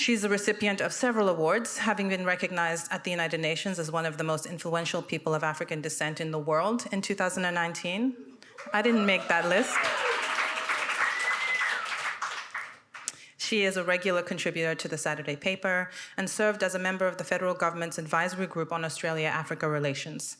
She's a recipient of several awards, having been recognized at the United Nations as one of the most influential people of African descent in the world in 2019. I didn't make that list. She is a regular contributor to the Saturday paper and served as a member of the federal government's advisory group on Australia-Africa relations.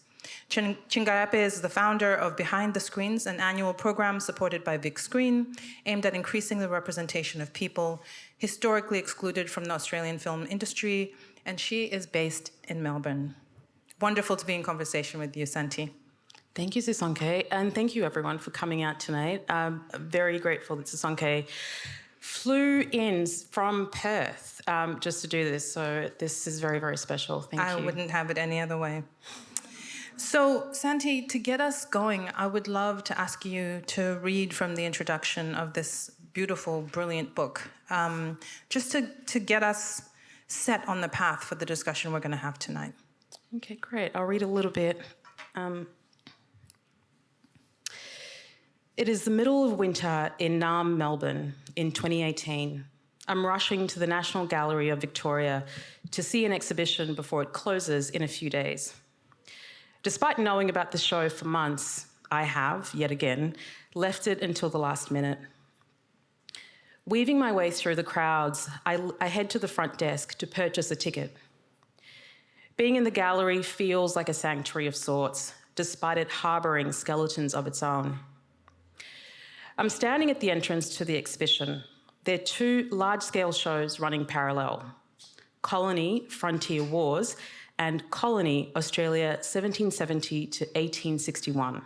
Chingaipe is the founder of Behind the Screens, an annual program supported by Vic Screen, aimed at increasing the representation of people historically excluded from the Australian film industry, and she is based in Melbourne. Wonderful to be in conversation with you, Santi. Thank you, Sisonke, and thank you everyone for coming out tonight. I'm very grateful that Sisonke flew in from Perth just to do this, so this is very, very special. Thank you. I wouldn't have it any other way. So, Santi, to get us going, I would love to ask you to read from the introduction of this beautiful, brilliant book, just to get us set on the path for the discussion we're going to have tonight. Okay, great. I'll read a little bit. It is the middle of winter in Naarm, Melbourne, in 2018. I'm rushing to the National Gallery of Victoria to see an exhibition before it closes in a few days. Despite knowing about the show for months, I have, yet again, left it until the last minute. Weaving my way through the crowds, I head to the front desk to purchase a ticket. Being in the gallery feels like a sanctuary of sorts, despite it harbouring skeletons of its own. I'm standing at the entrance to the exhibition. There are two large-scale shows running parallel: Colony, Frontier Wars, and Colony, Australia, 1770 to 1861.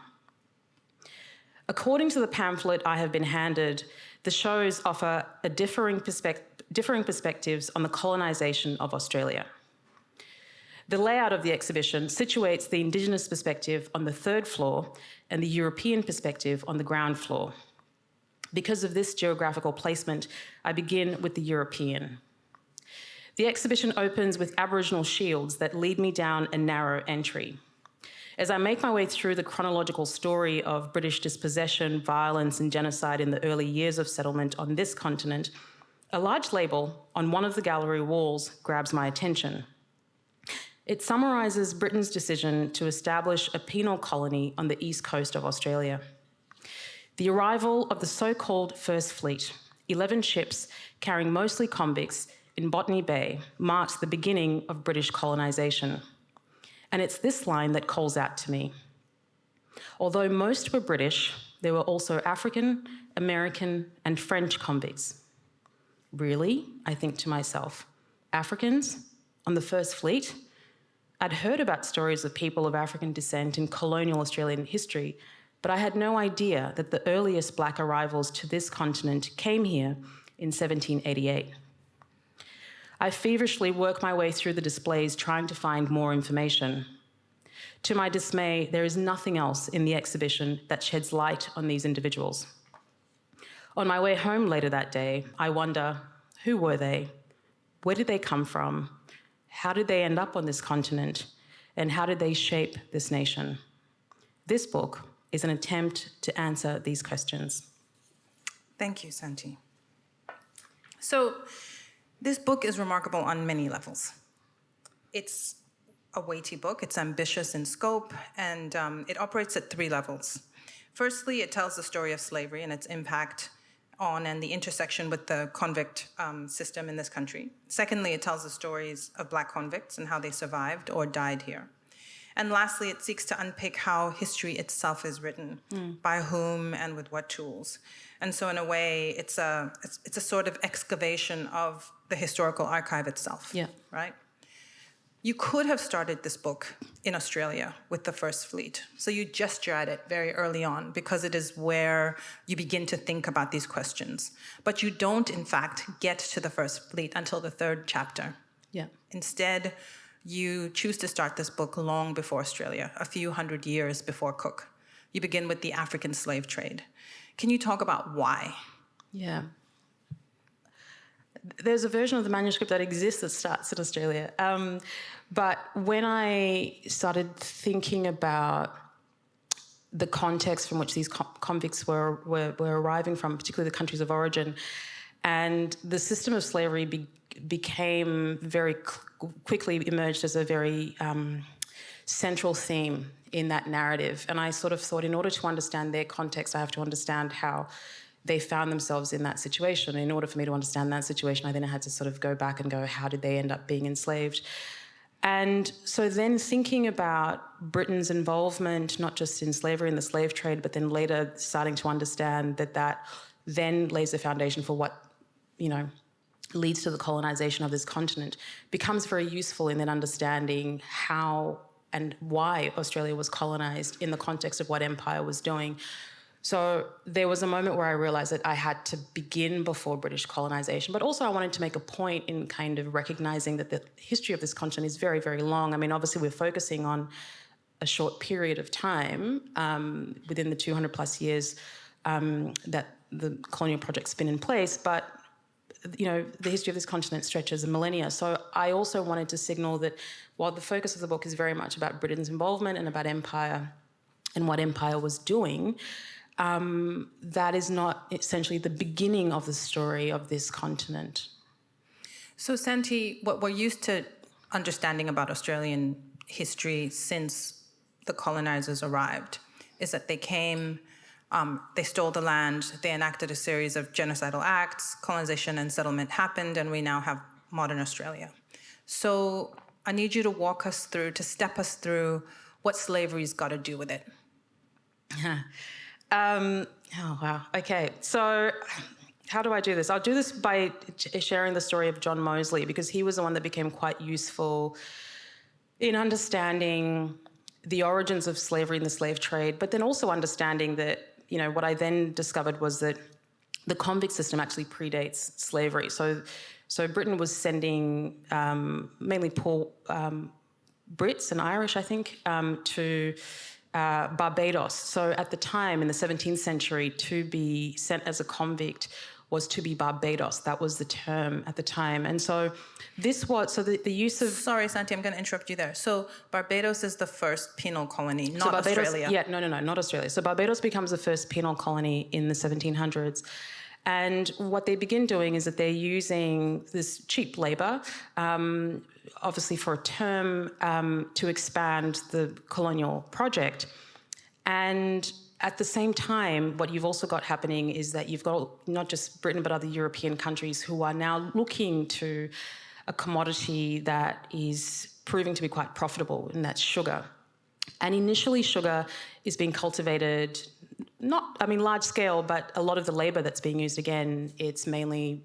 According to the pamphlet I have been handed, the shows offer a differing perspectives on the colonisation of Australia. The layout of the exhibition situates the Indigenous perspective on the third floor and the European perspective on the ground floor. Because of this geographical placement, I begin with the European. The exhibition opens with Aboriginal shields that lead me down a narrow entry. As I make my way through the chronological story of British dispossession, violence, and genocide in the early years of settlement on this continent, a large label on one of the gallery walls grabs my attention. It summarises Britain's decision to establish a penal colony on the east coast of Australia. The arrival of the so-called First Fleet, 11 ships carrying mostly convicts in Botany Bay, marks the beginning of British colonisation. And it's this line that calls out to me. Although most were British, there were also African, American, and French convicts. Really? I think to myself. Africans on the First Fleet? I'd heard about stories of people of African descent in colonial Australian history, but I had no idea that the earliest black arrivals to this continent came here in 1788. I feverishly work my way through the displays trying to find more information. To my dismay, there is nothing else in the exhibition that sheds light on these individuals. On my way home later that day, I wonder, who were they? Where did they come from? How did they end up on this continent? And how did they shape this nation? This book is an attempt to answer these questions. Thank you, Santi. So, this book is remarkable on many levels. It's a weighty book, it's ambitious in scope, and it operates at three levels. Firstly, it tells the story of slavery and its impact on and the intersection with the convict system in this country. Secondly, it tells the stories of Black convicts and how they survived or died here. And lastly, it seeks to unpick how history itself is written, by whom and with what tools. And so in a way, it's a sort of excavation of the historical archive itself, right? You could have started this book in Australia with the First Fleet. So you gesture at it very early on because it is where you begin to think about these questions. But you don't, in fact, get to the First Fleet until the third chapter. Instead, you choose to start this book long before Australia, a few hundred years before Cook. You begin with the African slave trade. Can you talk about why? Yeah. There's a version of the manuscript that exists that starts in Australia. But when I started thinking about the context from which these convicts were arriving from, particularly the countries of origin, And the system of slavery became very quickly emerged as a very central theme in that narrative. And I sort of thought, in order to understand their context, I have to understand how they found themselves in that situation. In order for me to understand that situation, I then had to sort of go back and go, how did they end up being enslaved? And so then thinking about Britain's involvement, not just in slavery and the slave trade, but then later starting to understand that then lays the foundation for what, leads to the colonization of this continent, becomes very useful in then understanding how and why Australia was colonized in the context of what empire was doing. So there was a moment where I realized that I had to begin before British colonization, but also I wanted to make a point in kind of recognizing that the history of this continent is very, very long. I mean, obviously we're focusing on a short period of time within the 200 plus years that the colonial project's been in place, but the history of this continent stretches a millennia. So I also wanted to signal that while the focus of the book is very much about Britain's involvement and about empire and what empire was doing, that is not essentially the beginning of the story of this continent. So Santi, what we're used to understanding about Australian history since the colonizers arrived is that they came, they stole the land, they enacted a series of genocidal acts, colonization and settlement happened, and we now have modern Australia. So I need you to step us through what slavery's got to do with it. Oh, wow. Okay. So how do I do this? I'll do this by sharing the story of John Mosley, because he was the one that became quite useful in understanding the origins of slavery and the slave trade, but then also understanding that, what I then discovered was that the convict system actually predates slavery. So Britain was sending mainly poor Brits and Irish, I think, to Barbados. So at the time, in the 17th century, to be sent as a convict was to be Barbados. That was the term at the time. And so the use of... Sorry, Santi, I'm going to interrupt you there. So Barbados is the first penal colony, not Barbados, Australia. Yeah, no, not Australia. So Barbados becomes the first penal colony in the 1700s. And what they begin doing is that they're using this cheap labour, obviously for a term, to expand the colonial project. And at the same time, what you've also got happening is that you've got not just Britain, but other European countries who are now looking to a commodity that is proving to be quite profitable, and that's sugar. And initially, sugar is being cultivated, large scale, but a lot of the labour that's being used, again, it's mainly,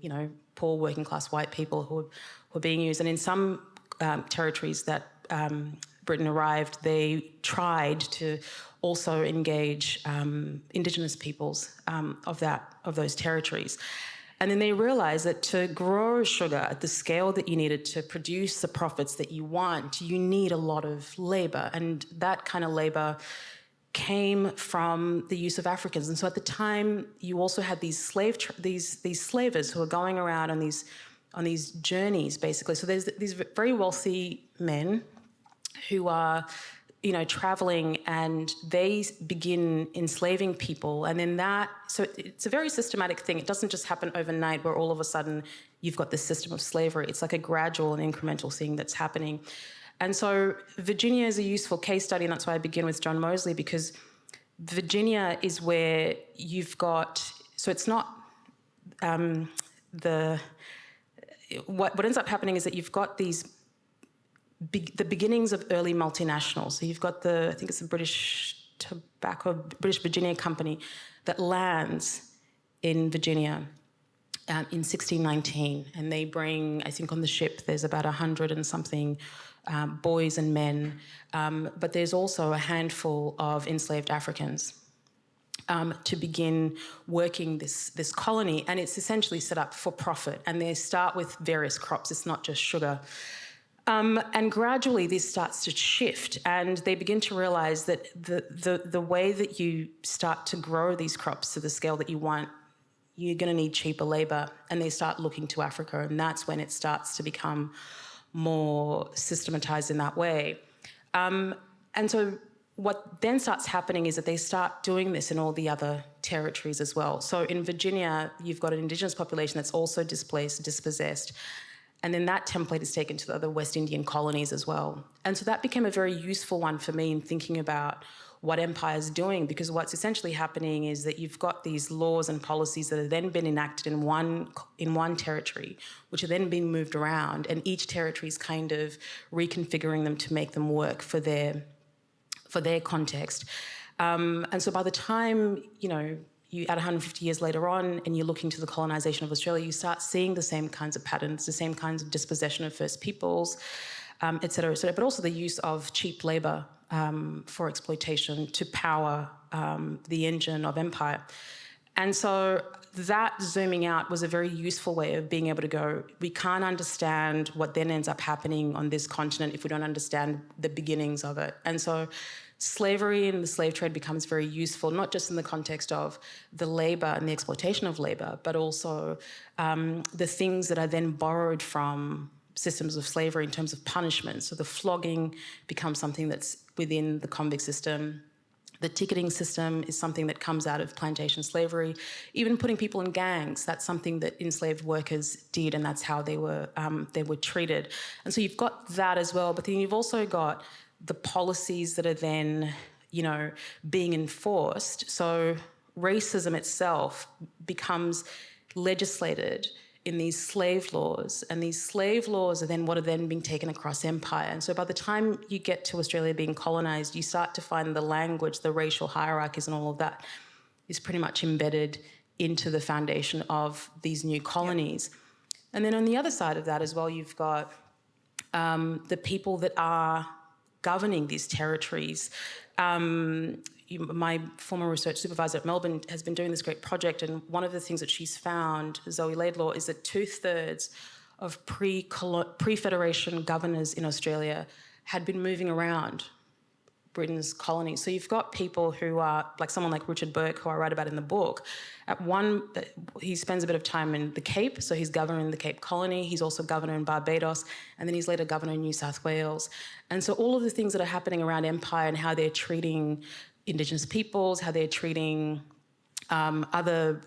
poor working class white people who are being used. And in some territories that Britain arrived, they tried to also engage Indigenous peoples of those territories. And then they realised that to grow sugar at the scale that you needed to produce the profits that you want, you need a lot of labour. And that kind of labour came from the use of Africans. And so at the time, you also had these slavers who are going around on these journeys, basically. So there's these very wealthy men who are traveling, and they begin enslaving people. And then so it's a very systematic thing. It doesn't just happen overnight where all of a sudden you've got this system of slavery. It's like a gradual and incremental thing that's happening. And so Virginia is a useful case study, and that's why I begin with John Mosley, because Virginia is where you've got, so it's not what ends up happening is that you've got the beginnings of early multinationals. So you've got I think it's the British Virginia Company that lands in Virginia in 1619. And they bring, I think on the ship, there's about 100 and something boys and men. But there's also a handful of enslaved Africans to begin working this colony. And it's essentially set up for profit. And they start with various crops. It's not just sugar. And gradually this starts to shift, and they begin to realise that the way that you start to grow these crops to the scale that you want, you're going to need cheaper labour, and they start looking to Africa, and that's when it starts to become more systematised in that way. And so what then starts happening is that they start doing this in all the other territories as well. So in Virginia, you've got an Indigenous population that's also displaced, dispossessed, and then that template is taken to the other West Indian colonies as well. And so that became a very useful one for me in thinking about what empire is doing, because what's essentially happening is that you've got these laws and policies that have then been enacted in one territory, which are then being moved around, and each territory is kind of reconfiguring them to make them work for their context. And so by the time, you add 150 years later on and you're looking to the colonisation of Australia, you start seeing the same kinds of patterns, the same kinds of dispossession of First Peoples, et cetera, but also the use of cheap labour for exploitation to power the engine of empire. And so that zooming out was a very useful way of being able to go, we can't understand what then ends up happening on this continent if we don't understand the beginnings of it. And so slavery and the slave trade becomes very useful, not just in the context of the labour and the exploitation of labour, but also the things that are then borrowed from systems of slavery in terms of punishment. So the flogging becomes something that's within the convict system. The ticketing system is something that comes out of plantation slavery. Even putting people in gangs, that's something that enslaved workers did, and that's how they were treated. And so you've got that as well, but then you've also got the policies that are then, being enforced. So racism itself becomes legislated in these slave laws, and these slave laws are then what are then being taken across empire. And so by the time you get to Australia being colonised, you start to find the language, the racial hierarchies and all of that is pretty much embedded into the foundation of these new colonies. Yep. And then on the other side of that as well, you've got the people that are governing these territories. My former research supervisor at Melbourne has been doing this great project, and one of the things that she's found, Zoe Laidlaw, is that 2/3 of pre-Federation governors in Australia had been moving around Britain's colonies. So you've got people who are, like someone like Richard Burke, who I write about in the book. He spends a bit of time in the Cape, so he's governor in the Cape Colony. He's also governor in Barbados, and then he's later governor in New South Wales. And so all of the things that are happening around empire and how they're treating Indigenous peoples, how they're treating other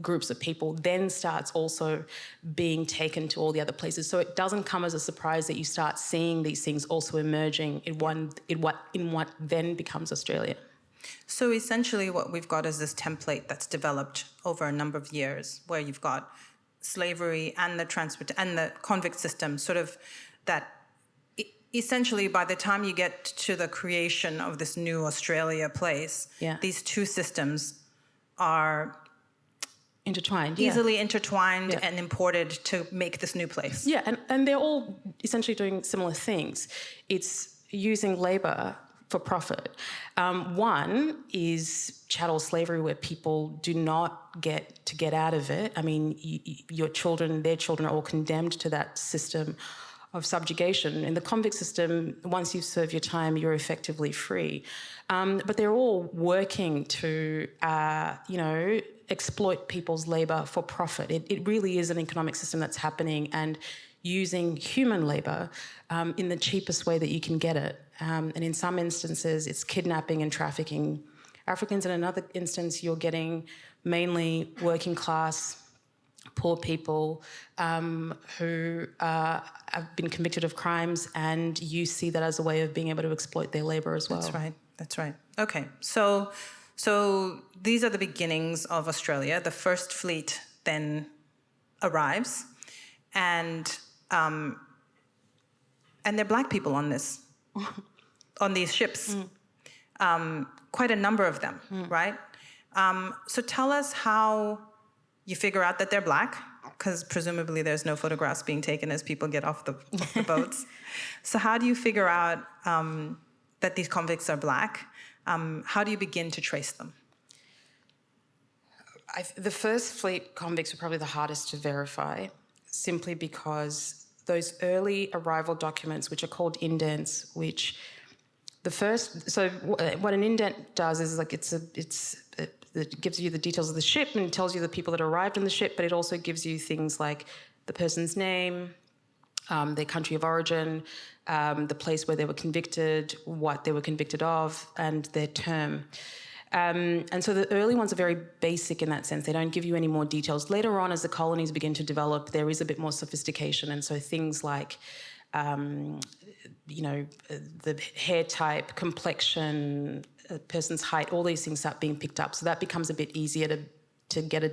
groups of people, then starts also being taken to all the other places. So it doesn't come as a surprise that you start seeing these things also emerging in what then becomes Australia. So essentially what we've got is this template that's developed over a number of years, where you've got slavery and the convict system, sort of that. Essentially, by the time you get to the creation of this new Australia place, these two systems are intertwined, easily intertwined and imported to make this new place. Yeah, and they're all essentially doing similar things. It's using labour for profit. One is chattel slavery, where people do not get out of it. I mean, their children are all condemned to that system of subjugation. In the convict system, once you serve your time, you're effectively free. But they're all working to, exploit people's labour for profit. It really is an economic system that's happening, and using human labour in the cheapest way that you can get it. And in some instances, it's kidnapping and trafficking Africans. In another instance, you're getting mainly working class, poor people who have been convicted of crimes, and you see that as a way of being able to exploit their labour as well. That's right. Okay, so these are the beginnings of Australia. The first fleet then arrives, and there are black people on these ships, quite a number of them, right? So tell us how you figure out that they're black, because presumably there's no photographs being taken as people get off the boats. So how do you figure out that these convicts are black? How do you begin to trace them? The first fleet convicts were probably the hardest to verify, simply because those early arrival documents, which are called indents, what an indent does is it gives you the details of the ship and tells you the people that arrived on the ship, but it also gives you things like the person's name, their country of origin, the place where they were convicted, what they were convicted of, and their term. And so the early ones are very basic in that sense. They don't give you any more details. Later on, as the colonies begin to develop, there is a bit more sophistication. And so things like, the hair type, complexion, a person's height, all these things start being picked up. So that becomes a bit easier to get a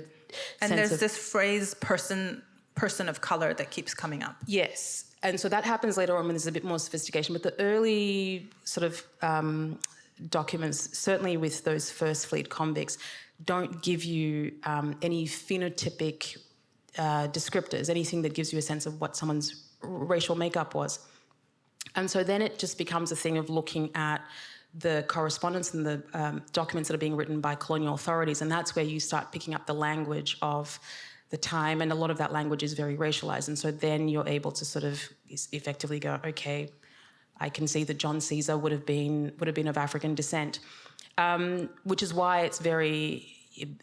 and sense there's of... this phrase, person of color, that keeps coming up. Yes. And so that happens later on when there's a bit more sophistication. But the early sort of documents, certainly with those first fleet convicts, don't give you any phenotypic descriptors, anything that gives you a sense of what someone's racial makeup was. And so then it just becomes a thing of looking at the correspondence and the documents that are being written by colonial authorities, and that's where you start picking up the language of the time, and a lot of that language is very racialized. And so then you're able to sort of effectively go, okay, I can see that John Caesar would have been of African descent, which is why it's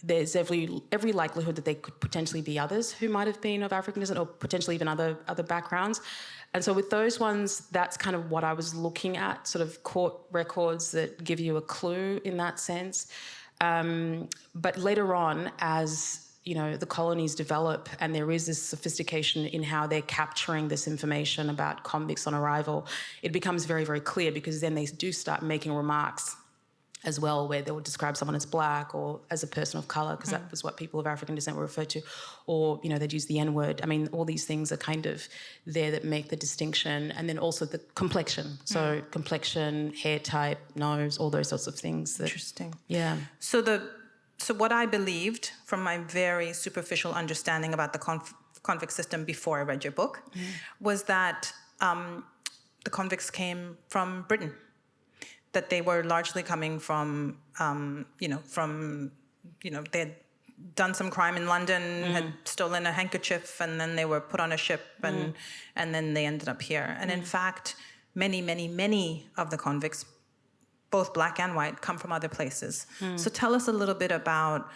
there's every likelihood that there could potentially be others who might have been of African descent, or potentially even other backgrounds. And so with those ones, that's kind of what I was looking at, sort of court records that give you a clue in that sense. But later on, as the colonies develop and there is this sophistication in how they're capturing this information about convicts on arrival, it becomes very, very clear, because then they do start making remarks as well, where they would describe someone as black or as a person of colour, because that was what people of African descent were referred to, or they'd use the N-word. I mean, all these things are kind of there that make the distinction, and then also the complexion. So complexion, hair type, nose, all those sorts of things. Interesting. Yeah. So what I believed from my very superficial understanding about the convict system before I read your book was that the convicts came from Britain, that they were largely coming from, they had done some crime in London, had stolen a handkerchief, and then they were put on a ship, and then they ended up here. And in fact, many, many, many of the convicts, both black and white, come from other places. So tell us a little bit about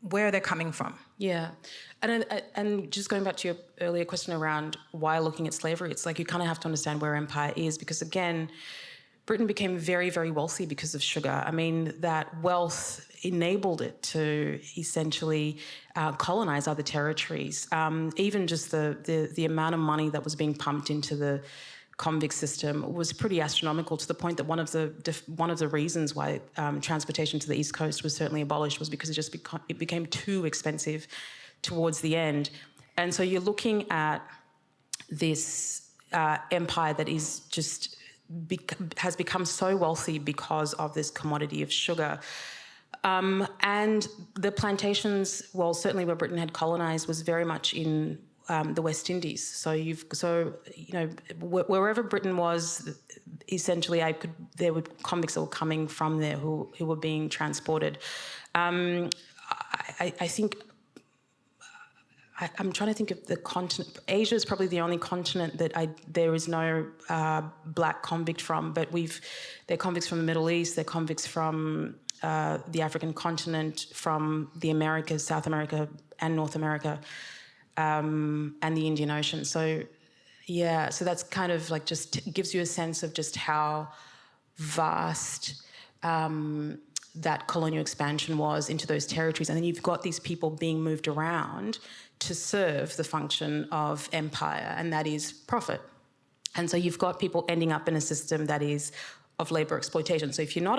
where they're coming from. Yeah. And just going back to your earlier question around why looking at slavery, it's like you kind of have to understand where empire is, because again, Britain became very, very wealthy because of sugar. I mean, that wealth enabled it to essentially colonize other territories. Even just the amount of money that was being pumped into the convict system was pretty astronomical, to the point that one of the reasons why transportation to the East Coast was certainly abolished was because it became too expensive towards the end. And so you're looking at this empire that is just has become so wealthy because of this commodity of sugar. And the plantations, well, certainly where Britain had colonized, was very much in the West Indies. So wherever Britain was, essentially, there were convicts that were coming from there who were being transported. I think I'm trying to think of the continent. Asia is probably the only continent that there is no black convict from, but they're convicts from the Middle East, they're convicts from the African continent, from the Americas, South America and North America, and the Indian Ocean. So that's kind of like just gives you a sense of just how vast that colonial expansion was into those territories. And then you've got these people being moved around to serve the function of empire, and that is profit. And so you've got people ending up in a system that is of labour exploitation. So if you're not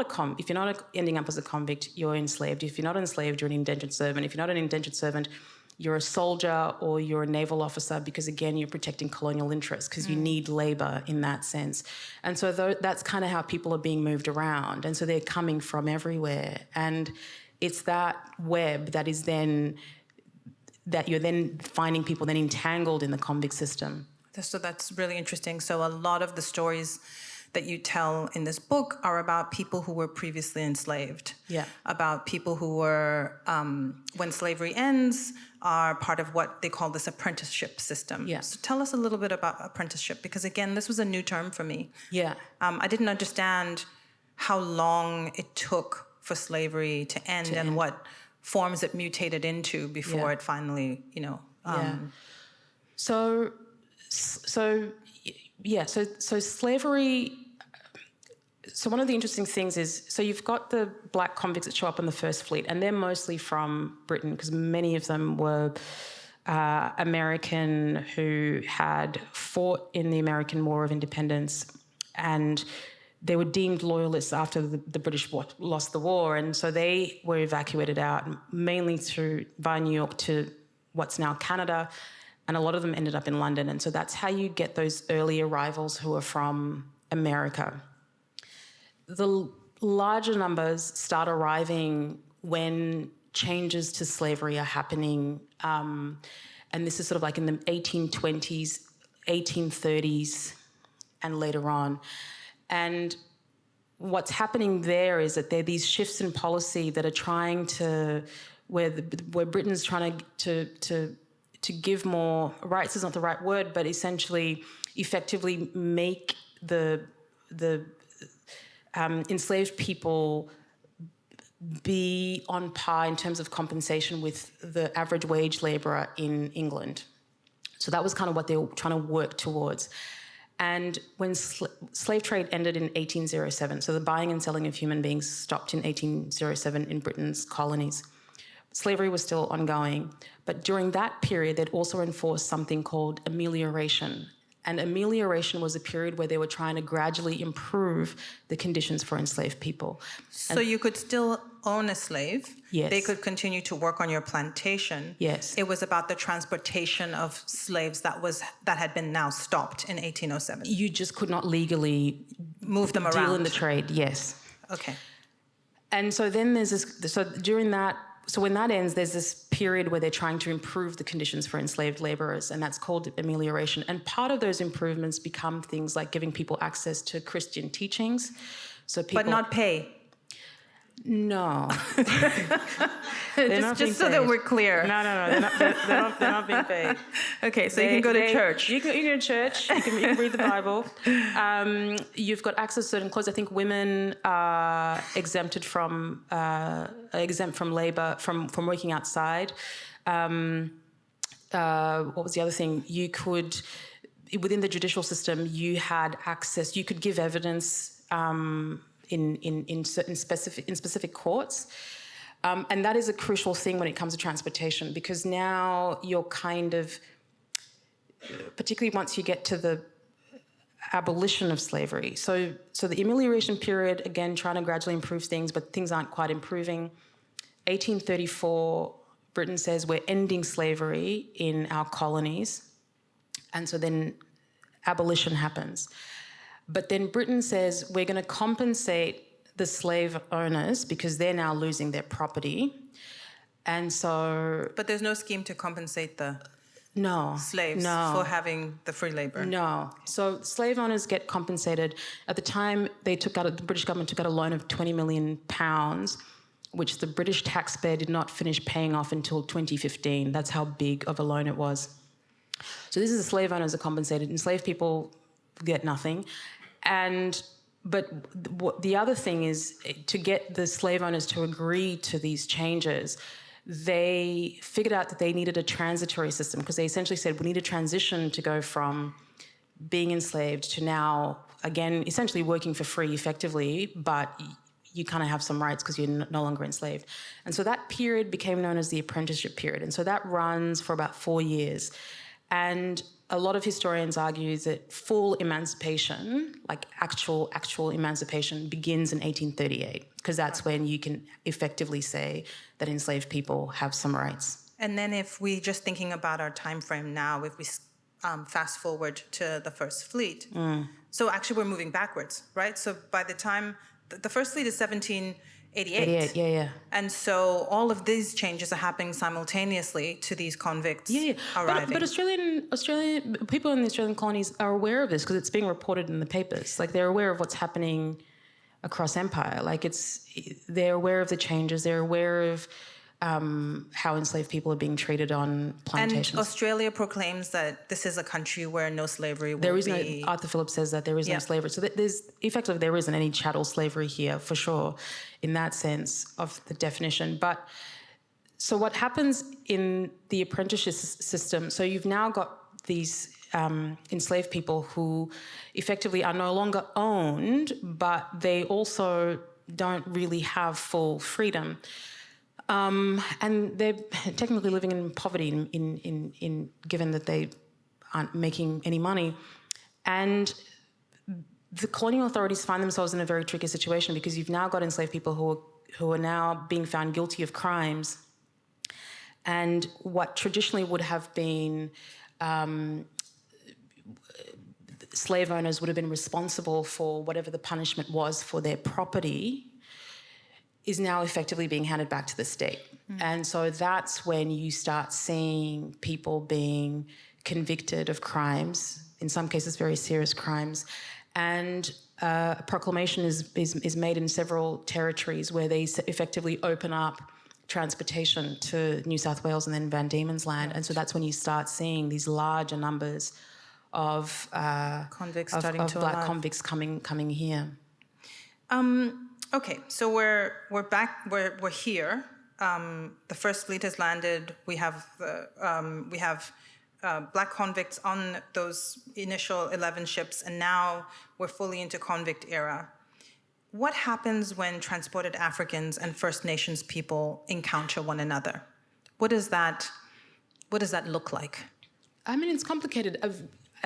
ending up as a convict, you're enslaved. If you're not enslaved, you're an indentured servant. If you're not an indentured servant, you're a soldier or you're a naval officer, because again, you're protecting colonial interests, because you need labour in that sense. And so that's kind of how people are being moved around. And so they're coming from everywhere. And it's that web that is then, that you're then finding people then entangled in the convict system. So that's really interesting. So a lot of the stories that you tell in this book are about people who were previously enslaved. Yeah. About people who were, when slavery ends, are part of what they call this apprenticeship system. Yeah. So tell us a little bit about apprenticeship, because again, this was a new term for me. Yeah. I didn't understand how long it took for slavery to end and what forms it mutated into before it finally, So So slavery. So one of the interesting things is, so you've got the black convicts that show up on the First Fleet, and they're mostly from Britain because many of them were American who had fought in the American War of Independence, and they were deemed loyalists after the British lost the war, and so they were evacuated out mainly via New York to what's now Canada, and a lot of them ended up in London, and so that's how you get those early arrivals who are from America. The larger numbers start arriving when changes to slavery are happening, and this is sort of like in the 1820s, 1830s, and later on. And what's happening there is that there are these shifts in policy that are trying to, where Britain's trying to give more rights is not the right word, but essentially effectively make the enslaved people be on par in terms of compensation with the average wage labourer in England. So that was kind of what they were trying to work towards. And when slave trade ended in 1807, so the buying and selling of human beings stopped in 1807 in Britain's colonies. Slavery was still ongoing, but during that period, they'd also enforced something called amelioration. And amelioration was a period where they were trying to gradually improve the conditions for enslaved people. So you could still own a slave. Yes. They could continue to work on your plantation. Yes. It was about the transportation of slaves that had been now stopped in 1807. You just could not legally move them around. Deal in the trade, yes. Okay. And so then there's this, so when that ends, there's this period where they're trying to improve the conditions for enslaved labourers, and that's called amelioration. And part of those improvements become things like giving people access to Christian teachings. So people, but not pay. No. just so that we're clear. No, they're not being paid. Okay, so you can go to church. You can go to church, you can read the Bible. You've got access to certain clothes. I think women are exempt from labour, from working outside. What was the other thing? You could, within the judicial system, you had access, you could give evidence in specific courts. And that is a crucial thing when it comes to transportation, because now you're kind of, particularly once you get to the abolition of slavery. So the amelioration period, again, trying to gradually improve things, but things aren't quite improving. 1834, Britain says we're ending slavery in our colonies. And so then abolition happens. But then Britain says we're going to compensate the slave owners because they're now losing their property. And so... But there's no scheme to compensate the slaves for having the free labour. No. So slave owners get compensated. At the time, the British government took out a loan of £20 million, which the British taxpayer did not finish paying off until 2015. That's how big of a loan it was. So this is the slave owners are compensated. Enslaved people get nothing. But the other thing is, to get the slave owners to agree to these changes, they figured out that they needed a transitory system, because they essentially said we need a transition to go from being enslaved to now, again, essentially working for free effectively, but you kind of have some rights because you're no longer enslaved. And so that period became known as the apprenticeship period. And so that runs for about 4 years. And a lot of historians argue that full emancipation, like actual emancipation, begins in 1838, because that's when you can effectively say that enslaved people have some rights. And then if we just thinking about our time frame now, if we fast forward to the First Fleet, so actually we're moving backwards, right? So by the time, the First Fleet is 1788. Yeah. And so all of these changes are happening simultaneously to these convicts arriving. But Australian people in the Australian colonies are aware of this because it's being reported in the papers. Like, they're aware of what's happening across empire. Like, they're aware of the changes. They're aware of how enslaved people are being treated on plantations. And Australia proclaims that this is a country where no slavery will be... No, Arthur Phillip says that there is no slavery. So effectively there isn't any chattel slavery here, for sure, in that sense of the definition. So what happens in the apprenticeship system, so you've now got enslaved people who effectively are no longer owned, but they also don't really have full freedom. And they're technically living in poverty in given that they aren't making any money. And the colonial authorities find themselves in a very tricky situation because you've now got enslaved people who are now being found guilty of crimes. And what traditionally would have been slave owners would have been responsible for whatever the punishment was for their property is now effectively being handed back to the state. And so that's when you start seeing people being convicted of crimes, in some cases very serious crimes, and a proclamation is made in several territories where they effectively open up transportation to New South Wales and then Van Diemen's Land. And so that's when you start seeing these larger numbers of convicts of black arrive. convicts coming here. Okay, so we're back. We're here. The first fleet has landed. We have black convicts on those initial 11 ships, and now we're fully into convict era. What happens when transported Africans and First Nations people encounter one another? What does that look like? I mean, it's complicated.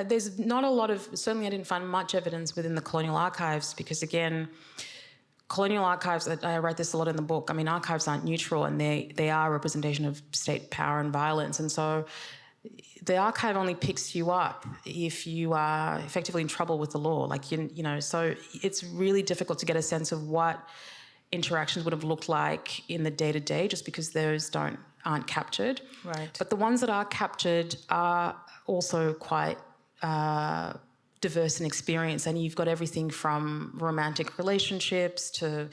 There's not a lot of, certainly I didn't find much evidence within the colonial archives because, again, colonial archives, I write this a lot in the book, I mean, archives aren't neutral and they are a representation of state power and violence. And so the archive only picks you up if you are effectively in trouble with the law. Like, you know, so it's really difficult to get a sense of what interactions would have looked like in the day-to-day just because those aren't captured. Right. But the ones that are captured are also quite diverse in experience, and you've got everything from romantic relationships to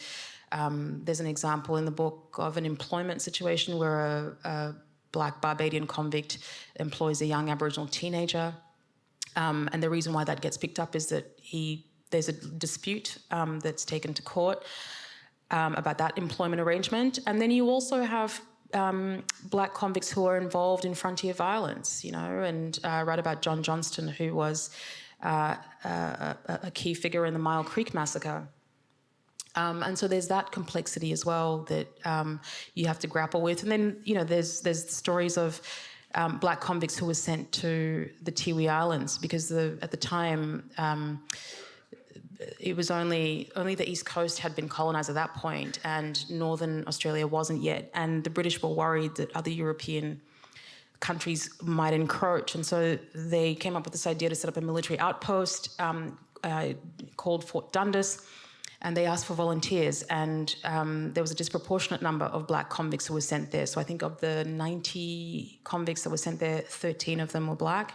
there's an example in the book of an employment situation where a black Barbadian convict employs a young Aboriginal teenager, and the reason why that gets picked up is that there's a dispute that's taken to court about that employment arrangement. And then you also have black convicts who are involved in frontier violence, you know, and I write about John Johnston, who was a key figure in the Mile Creek massacre. And so there's that complexity as well that you have to grapple with. And then, you know, there's stories of black convicts who were sent to the Tiwi Islands because at the time it was only the East Coast had been colonised at that point and Northern Australia wasn't yet. And the British were worried that other European countries might encroach. And so they came up with this idea to set up a military outpost called Fort Dundas. And they asked for volunteers. And there was a disproportionate number of black convicts who were sent there. So I think of the 90 convicts that were sent there, 13 of them were black.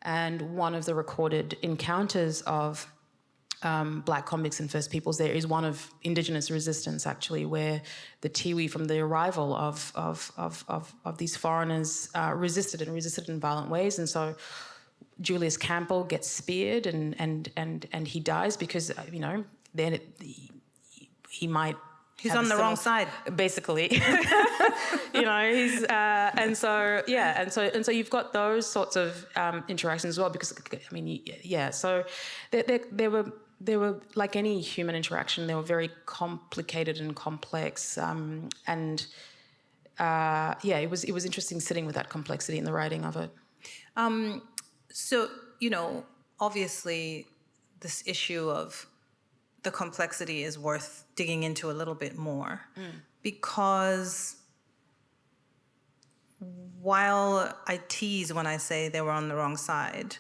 And one of the recorded encounters of black convicts and First Peoples there is one of Indigenous resistance, actually, where the Tiwi, from the arrival of these foreigners, resisted in violent ways. And so Julius Campbell gets speared and he dies because, you know, then he might... He's on the wrong side, basically. You know, he's and so you've got those sorts of interactions as well. Because I mean, yeah. So they were like any human interaction. They were very complicated and complex. It was interesting sitting with that complexity in the writing of it. So, you know, obviously, this issue of the complexity is worth digging into a little bit more because while I tease when I say they were on the wrong side,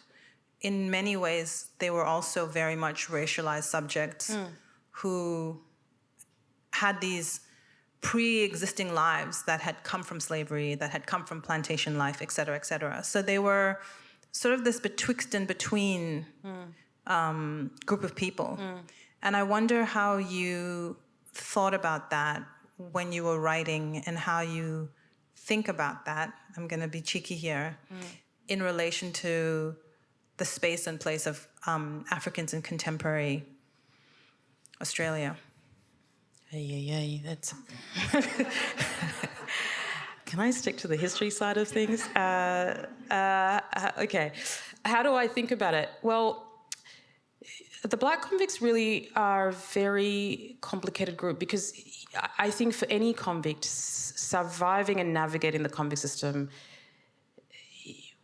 in many ways they were also very much racialized subjects who had these pre-existing lives that had come from slavery, that had come from plantation life, et cetera, et cetera. So they were sort of this betwixt and between group of people. And I wonder how you thought about that when you were writing and how you think about that, I'm going to be cheeky here, in relation to the space and place of Africans in contemporary Australia. That's Can I stick to the history side of things? Okay. How do I think about it? Well, the Black convicts really are a very complicated group because I think for any convict, surviving and navigating the convict system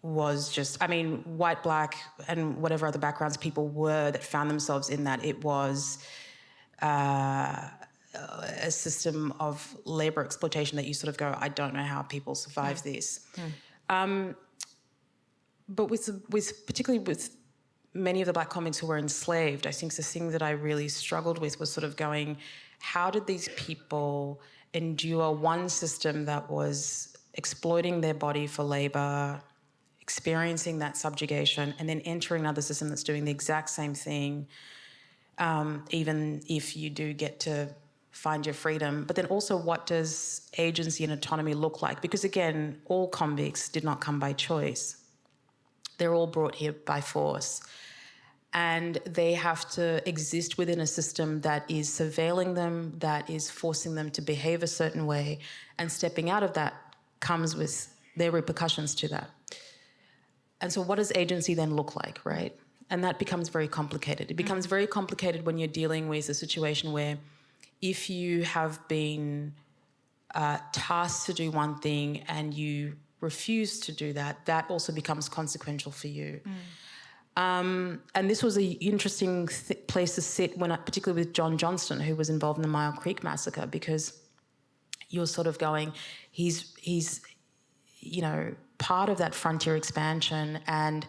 was just, I mean, white, black, and whatever other backgrounds people were that found themselves in that, it was a system of labour exploitation that you sort of go, I don't know how people survive this. But particularly with many of the Black convicts who were enslaved, I think the thing that I really struggled with was sort of going, how did these people endure one system that was exploiting their body for labour, experiencing that subjugation, and then entering another system that's doing the exact same thing, even if you do get to find your freedom. But then also, what does agency and autonomy look like? Because again, all convicts did not come by choice. They're all brought here by force. And they have to exist within a system that is surveilling them, that is forcing them to behave a certain way, and stepping out of that comes with their repercussions to that. And so what does agency then look like, right? And that becomes very complicated. It becomes very complicated when you're dealing with a situation where if you have been tasked to do one thing and you refuse to do that, that also becomes consequential for you. And this was an interesting place to sit, particularly with John Johnston, who was involved in the Mile Creek Massacre, because you're sort of going, he's part of that frontier expansion, and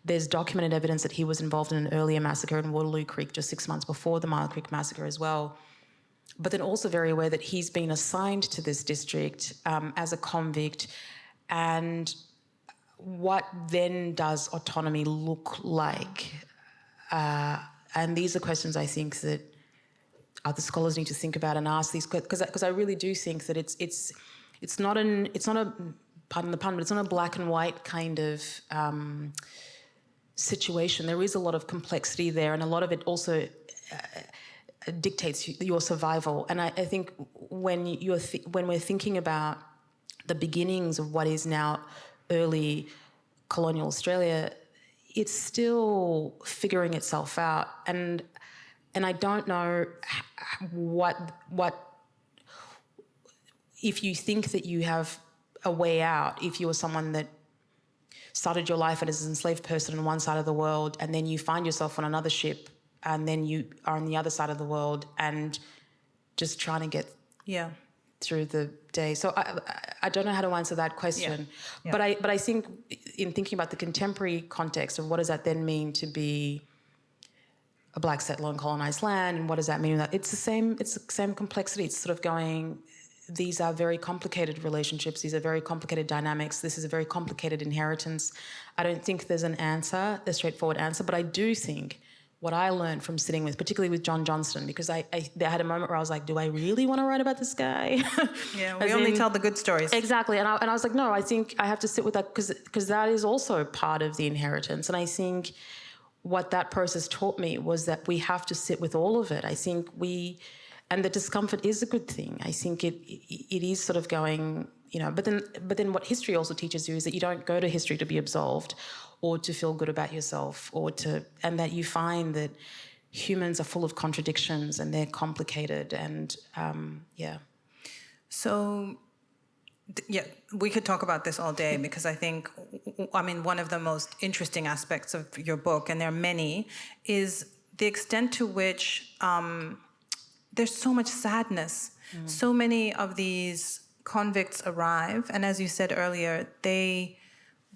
there's documented evidence that he was involved in an earlier massacre in Waterloo Creek just 6 months before the Mile Creek Massacre as well. But then also very aware that he's been assigned to this district as a convict, and what then does autonomy look like? And these are questions I think that other scholars need to think about and ask these, because I really do think that it's not a, pardon the pun, but it's not a black and white kind of situation. There is a lot of complexity there, and a lot of it also dictates your survival. And I think when we're thinking about the beginnings of what is now early colonial Australia, it's still figuring itself out, and I don't know what if you think that you have a way out, if you were someone that started your life as an enslaved person on one side of the world, and then you find yourself on another ship, and then you are on the other side of the world and just trying to get through the day. So I don't know how to answer that question. Yeah. But I think in thinking about the contemporary context of what does that then mean to be a black settler on colonised land, and what does that mean? It's the same complexity. It's sort of going, these are very complicated relationships, these are very complicated dynamics, this is a very complicated inheritance. I don't think there's a straightforward answer, but I do think what I learned from sitting with, particularly with John Johnston, because I had a moment where I was like, do I really want to write about this guy? Yeah, we only tell the good stories. Exactly. And I was like, no, I think I have to sit with that because that is also part of the inheritance. And I think what that process taught me was that we have to sit with all of it. I think and the discomfort is a good thing. I think it is sort of going, but then what history also teaches you is that you don't go to history to be absolved or to feel good about yourself, and that you find that humans are full of contradictions and they're complicated, and So, we could talk about this all day, because I think, one of the most interesting aspects of your book, and there are many, is the extent to which there's so much sadness. So many of these convicts arrive, and as you said earlier,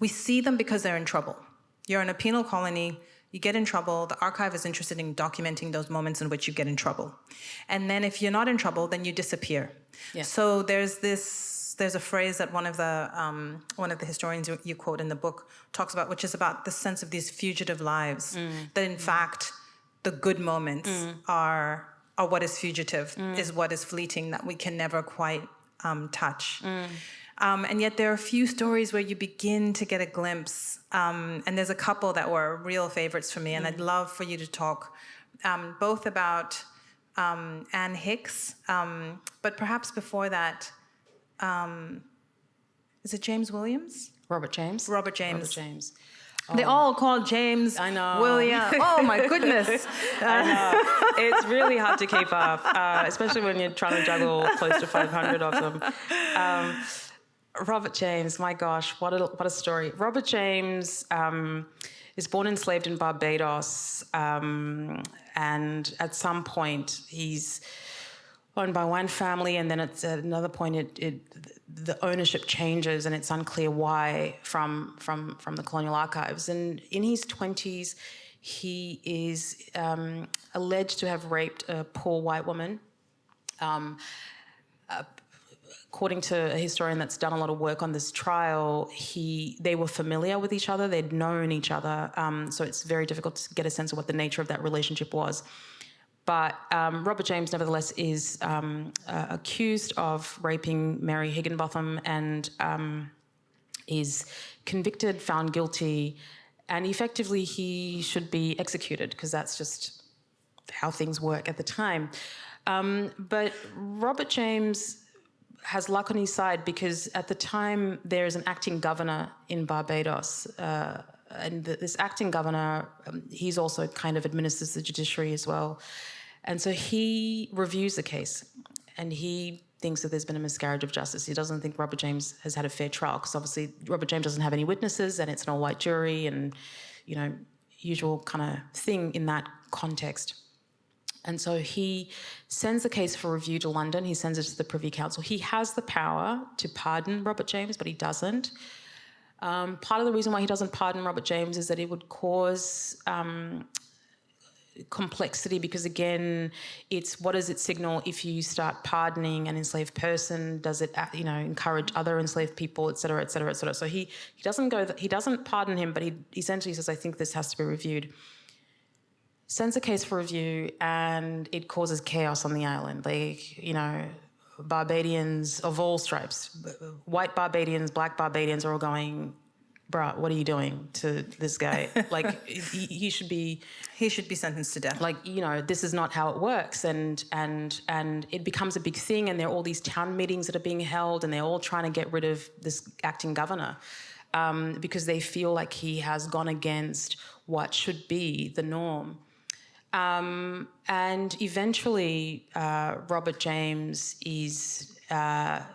we see them because they're in trouble. You're in a penal colony, you get in trouble, the archive is interested in documenting those moments in which you get in trouble. And then if you're not in trouble, then you disappear. Yeah. So there's a phrase that one of the historians you quote in the book talks about, which is about the sense of these fugitive lives, that in fact, the good moments are what is fugitive, is what is fleeting, that we can never quite touch. And yet there are a few stories where you begin to get a glimpse, and there's a couple that were real favorites for me, and I'd love for you to talk both about Anne Hicks, but perhaps before that, Is it James Williams? Robert James. Robert James. Robert James. They all call James. I know. William. Oh my goodness. I know. It's really hard to keep up, especially when you're trying to juggle close to 500 of them. Robert James, my gosh, what a story. Robert James is born enslaved in Barbados, and at some point he's owned by one family, and then at another point the ownership changes, and it's unclear why from the colonial archives. And in his 20s, he is alleged to have raped a poor white woman. According to a historian that's done a lot of work on this trial, they were familiar with each other, they'd known each other, so it's very difficult to get a sense of what the nature of that relationship was. But Robert James, nevertheless, is accused of raping Mary Higginbotham and is convicted, found guilty, and effectively he should be executed because that's just how things work at the time. But Robert James has luck on his side because at the time there is an acting governor in Barbados, and this acting governor, he's also kind of administers the judiciary as well. And so he reviews the case and he thinks that there's been a miscarriage of justice. He doesn't think Robert James has had a fair trial because obviously Robert James doesn't have any witnesses and it's an all-white jury and, you know, usual kind of thing in that context. And so he sends the case for review to London. He sends it to the Privy Council. He has the power to pardon Robert James, but he doesn't. Part of the reason why he doesn't pardon Robert James is that it would cause complexity because, again, it's what does it signal if you start pardoning an enslaved person? Does it, you know, encourage other enslaved people, et cetera, et cetera, et cetera? So he doesn't pardon him, but he essentially says, I think this has to be reviewed. Sends a case for review and it causes chaos on the island. Like, you know, Barbadians of all stripes, white Barbadians, black Barbadians are all going, bruh, what are you doing to this guy? Like, he should be sentenced to death. Like, you know, this is not how it works. And it becomes a big thing and there are all these town meetings that are being held and they're all trying to get rid of this acting governor because they feel like he has gone against what should be the norm. And eventually, Robert James is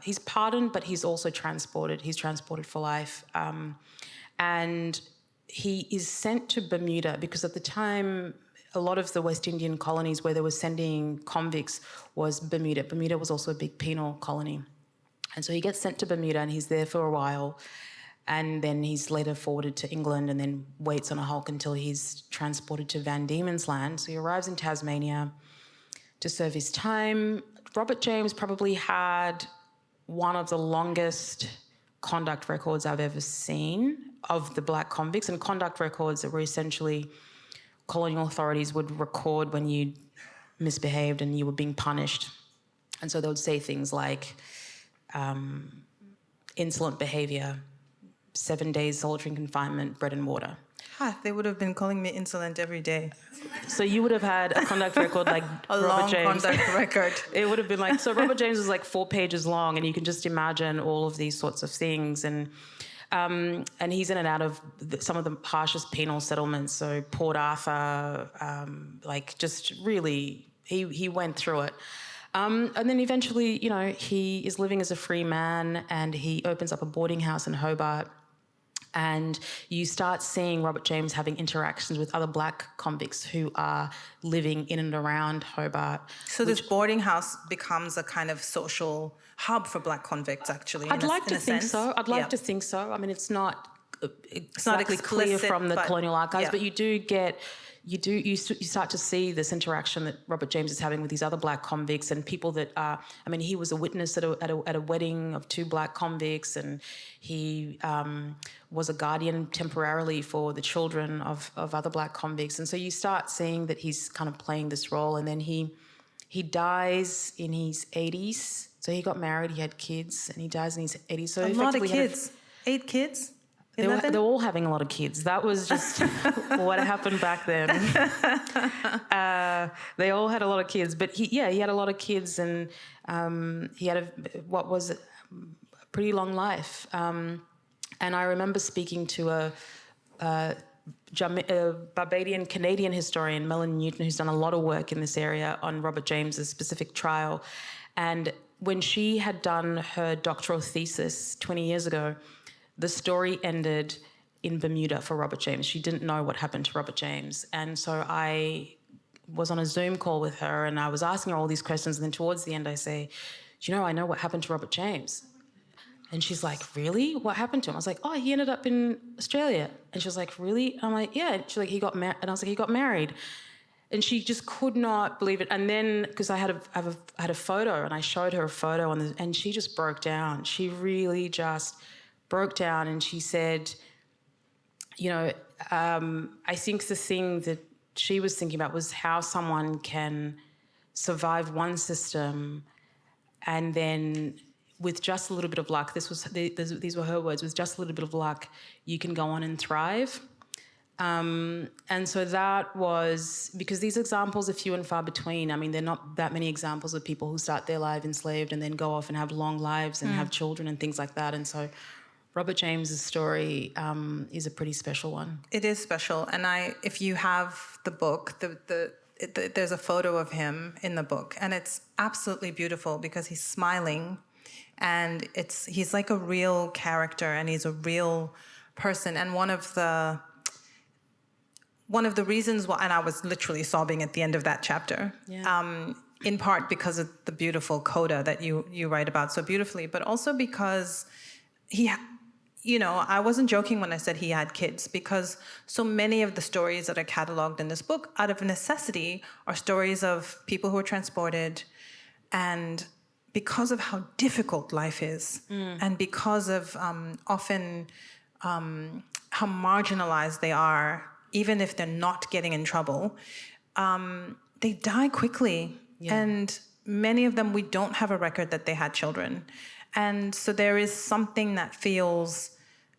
he's pardoned, but he's also transported. He's transported for life, and he is sent to Bermuda because at the time, a lot of the West Indian colonies where they were sending convicts was Bermuda. Bermuda was also a big penal colony, and so he gets sent to Bermuda, and he's there for a while. And then he's later forwarded to England and then waits on a hulk until he's transported to Van Diemen's Land. So he arrives in Tasmania to serve his time. Robert James probably had one of the longest conduct records I've ever seen of the black convicts, and conduct records that were essentially colonial authorities would record when you misbehaved and you were being punished. And so they would say things like insolent behaviour, 7 days solitary confinement, bread and water. They would have been calling me insolent every day. So you would have had a conduct record like a Robert long James. conduct record. It would have been like, so Robert James was like 4 pages long, and you can just imagine all of these sorts of things. And he's in and out of some of the harshest penal settlements. So Port Arthur, like just really, he went through it. And then eventually, you know, he is living as a free man and he opens up a boarding house in Hobart. And you start seeing Robert James having interactions with other black convicts who are living in and around Hobart. So this boarding house becomes a kind of social hub for black convicts, actually. I'd like to think so. I'd like to think so. I mean, it's not exactly clear from the colonial archives, but you do get... You start to see this interaction that Robert James is having with these other black convicts and people that are, I mean, he was a witness at a wedding of 2 black convicts, and he was a guardian temporarily for the children of other black convicts. And so you start seeing that he's kind of playing this role, and then he dies in his 80s. So he got married, he had kids, and he dies in his 80s. So a lot of kids. 8 kids? They were all having a lot of kids. That was just what happened back then. They all had a lot of kids. But he had a lot of kids, and he had pretty long life. And I remember speaking to a Barbadian Canadian historian, Melanie Newton, who's done a lot of work in this area on Robert James's specific trial. And when she had done her doctoral thesis 20 years ago, the story ended in Bermuda for Robert James. She didn't know what happened to Robert James. And so I was on a Zoom call with her and I was asking her all these questions. And then towards the end, I say, do you know, I know what happened to Robert James. And she's like, really? What happened to him? I was like, oh, he ended up in Australia. And she was like, really? I'm like, yeah. And she's like, he got married. And I was like, he got married. And she just could not believe it. And then, because I had a photo, and I showed her a photo, and she just broke down. She really just broke down, and she said, you know, I think the thing that she was thinking about was how someone can survive one system and then with just a little bit of luck, these were her words, with just a little bit of luck, you can go on and thrive. And so that was, because these examples are few and far between. I mean, there are not that many examples of people who start their life enslaved and then go off and have long lives and have children and things like that. And so Robert James's story is a pretty special one. It is special. And if you have the book, there's a photo of him in the book, and it's absolutely beautiful because he's smiling. And he's like a real character, and he's a real person. And one of the reasons why, and I was literally sobbing at the end of that chapter, in part because of the beautiful coda that you write about so beautifully, but also because I wasn't joking when I said he had kids, because so many of the stories that are cataloged in this book, out of necessity, are stories of people who are transported, and because of how difficult life is, and because of often how marginalized they are, even if they're not getting in trouble, they die quickly. Yeah. And many of them, we don't have a record that they had children. And so there is something that feels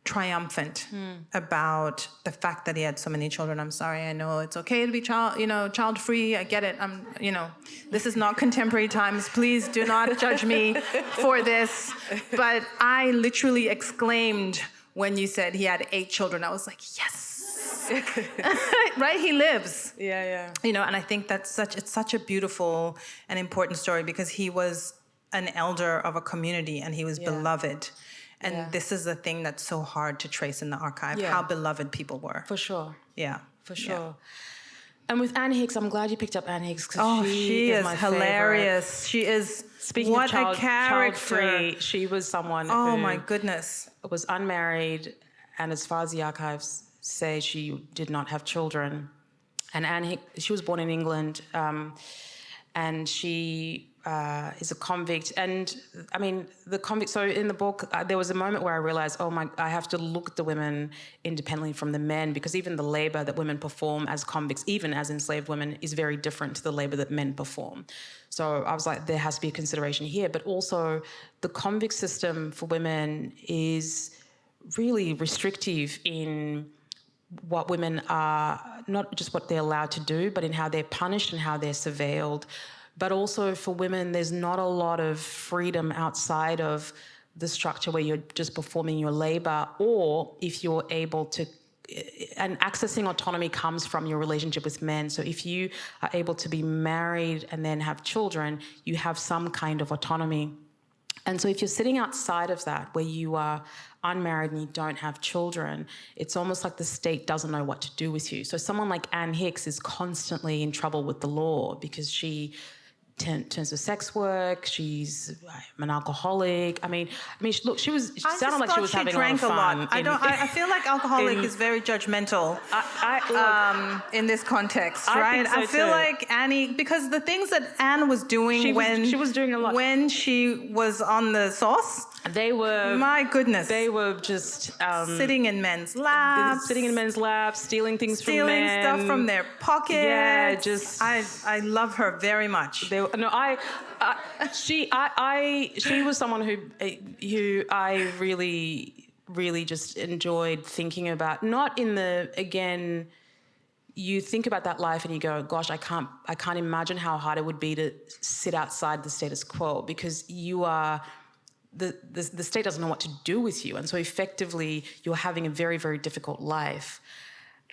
triumphant about the fact that he had so many children. I'm sorry, I know it's okay to be child-free. I get it. This is not contemporary times. Please do not judge me for this. But I literally exclaimed when you said he had 8 children. I was like, yes. Right? He lives. Yeah. And I think it's such a beautiful and important story, because he was an elder of a community and he was beloved. And this is the thing that's so hard to trace in the archive, how beloved people were. For sure. Yeah. For sure. Yeah. And with Anne Hicks, I'm glad you picked up Anne Hicks, because she is my hilarious. Favorite. She is, speaking what of child, a character. Child-free, she was someone who my goodness, was unmarried, and as far as the archives say, she did not have children. And Anne Hicks, she was born in England, and she is a convict. And I mean, the convict, so in the book, there was a moment where I realized, I have to look at the women independently from the men, because even the labor that women perform as convicts, even as enslaved women, is very different to the labor that men perform. So I was like, there has to be a consideration here. But also, the convict system for women is really restrictive in what women are, not just what they're allowed to do, but in how they're punished and how they're surveilled. But also for women, there's not a lot of freedom outside of the structure where you're just performing your labor, or if you're able to, and accessing autonomy comes from your relationship with men. So if you are able to be married and then have children, you have some kind of autonomy. And so if you're sitting outside of that, where you are unmarried and you don't have children, it's almost like the state doesn't know what to do with you. So someone like Anne Hicks is constantly in trouble with the law, because she turns to sex work. She's an alcoholic. I mean, look, she sounded like she was having a lot of fun. I feel like alcoholic is very judgmental in this context, right? I feel like Annie, because the things that Anne was doing she was doing a lot when she was on the sauce. They were, my goodness, they were just sitting in men's laps, stealing things from men, stealing stuff from their pockets. Yeah, just I love her very much. She was someone who I really just enjoyed thinking about. Not in the, again, you think about that life and you go, gosh, I can't imagine how hard it would be to sit outside the status quo, because you are the state doesn't know what to do with you. And so effectively, you're having a very, very difficult life.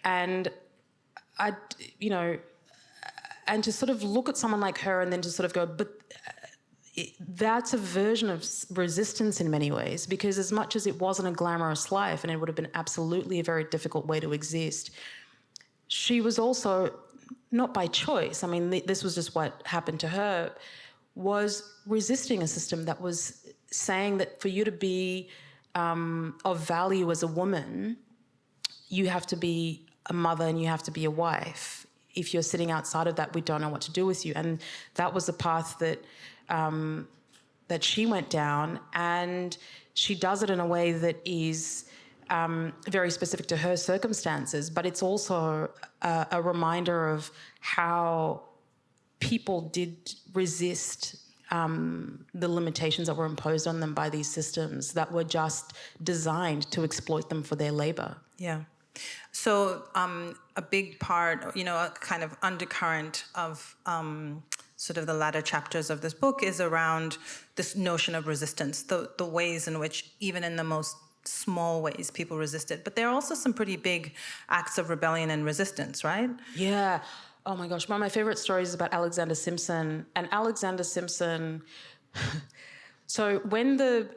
And and to sort of look at someone like her and then to sort of go, but that's a version of resistance in many ways, because as much as it wasn't a glamorous life and it would have been absolutely a very difficult way to exist, she was also, not by choice, I mean, this was just what happened to her, was resisting a system that was saying that for you to be of value as a woman, you have to be a mother and you have to be a wife. If you're sitting outside of that, we don't know what to do with you. And that was the path that that she went down, and she does it in a way that is very specific to her circumstances, but it's also a reminder of how people did resist the limitations that were imposed on them by these systems that were just designed to exploit them for their labor. Yeah. So a big part, a kind of undercurrent of sort of the latter chapters of this book is around this notion of resistance, the ways in which, even in the most small ways, people resisted. But there are also some pretty big acts of rebellion and resistance, right? Yeah. Oh my gosh, one of my favorite stories is about Alexander Simpson. And Alexander Simpson, so when the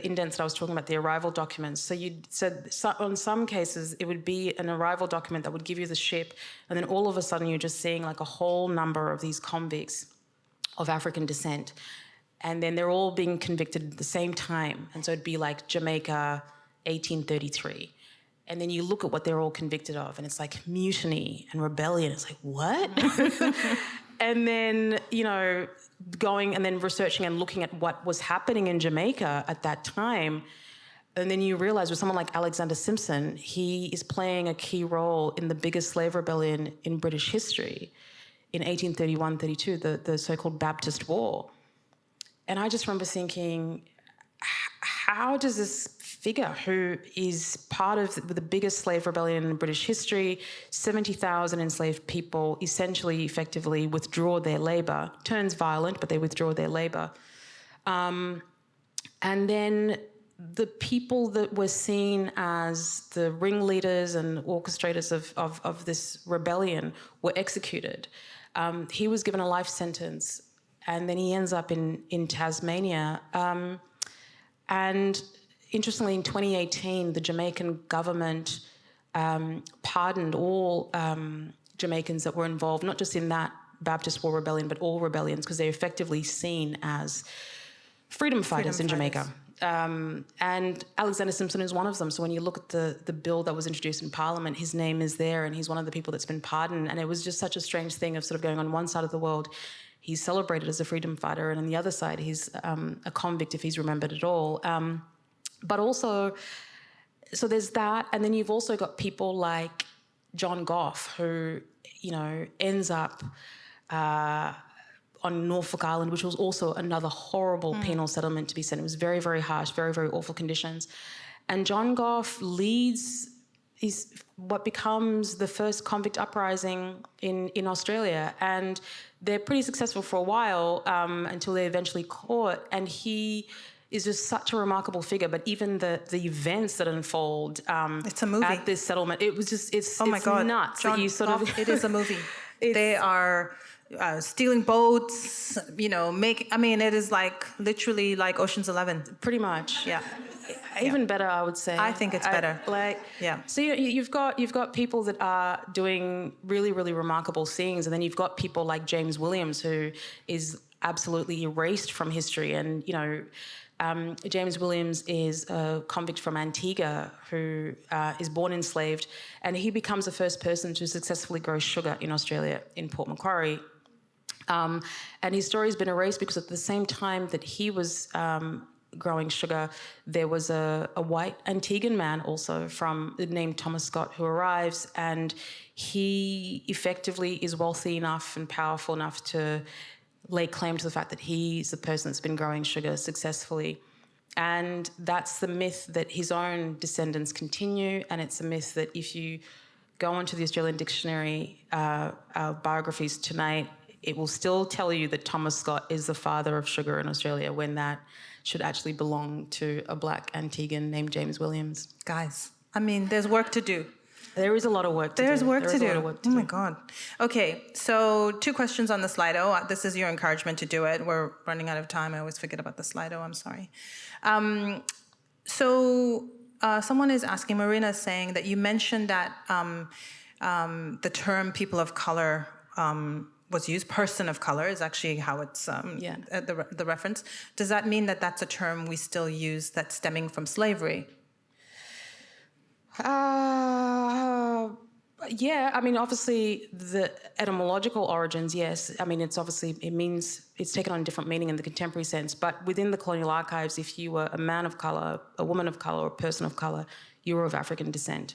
indents that I was talking about, the arrival documents, so you said on some cases it would be an arrival document that would give you the ship, and then all of a sudden you're just seeing like a whole number of these convicts of African descent, and then they're all being convicted at the same time. And so it'd be like Jamaica, 1833. And then you look at what they're all convicted of, and it's like mutiny and rebellion. It's like, what? And then, going and then researching and looking at what was happening in Jamaica at that time. And then you realize with someone like Alexander Simpson, he is playing a key role in the biggest slave rebellion in British history in 1831-32, the so-called Baptist War. And I just remember thinking, how does this figure who is part of the biggest slave rebellion in British history, 70,000 enslaved people essentially effectively withdraw their labour, turns violent, but they withdraw their labour. And then the people that were seen as the ringleaders and orchestrators of this rebellion were executed. He was given a life sentence, and then he ends up in Tasmania. And interestingly, in 2018, the Jamaican government pardoned all Jamaicans that were involved, not just in that Baptist War rebellion, but all rebellions, because they're effectively seen as freedom fighters in Jamaica. And Alexander Simpson is one of them. So when you look at the bill that was introduced in Parliament, his name is there, and he's one of the people that's been pardoned. And it was just such a strange thing of sort of going on one side of the world, he's celebrated as a freedom fighter, and on the other side, he's a convict if he's remembered at all. But also, so there's that, and then you've also got people like John Goff, who, ends up on Norfolk Island, which was also another horrible penal settlement to be sent. It was very, very harsh, very, very awful conditions. And John Goff leads what becomes the first convict uprising in Australia. And they're pretty successful for a while until they're eventually caught. And he is just such a remarkable figure. But even the events that unfold it's a movie. At this settlement, it was just, it's God. nuts. John Goff, it is a movie. They are stealing boats, it is like literally like Ocean's 11. Pretty much. Yeah. Even better, I would say. I think it's better. Yeah. So you've got people that are doing really, really remarkable things, and then you've got people like James Williams, who is absolutely erased from history. And James Williams is a convict from Antigua who is born enslaved, and he becomes the first person to successfully grow sugar in Australia, in Port Macquarie. And his story has been erased because at the same time that he was growing sugar, there was a white Antiguan man also named Thomas Scott, who arrives, and he effectively is wealthy enough and powerful enough to lay claim to the fact that he's the person that's been growing sugar successfully. And that's the myth that his own descendants continue, and it's a myth that if you go onto the Australian Dictionary biographies tonight, it will still tell you that Thomas Scott is the father of sugar in Australia when that should actually belong to a black Antiguan named James Williams. Guys, I mean, there's work to do. There is a lot of work to do. There's work to do. A lot of work to oh do. my God. Okay, so 2 questions on the Slido. This is your encouragement to do it. We're running out of time. I always forget about the Slido. I'm sorry. Someone is asking, Marina is saying that you mentioned that the term people of color was used. Person of color is actually how it's the reference. Does that mean that that's a term we still use that's stemming from slavery? Yeah, I mean, obviously the etymological origins, yes. I mean, it means, it's taken on a different meaning in the contemporary sense, but within the colonial archives, if you were a man of colour, a woman of colour, or a person of colour, you were of African descent.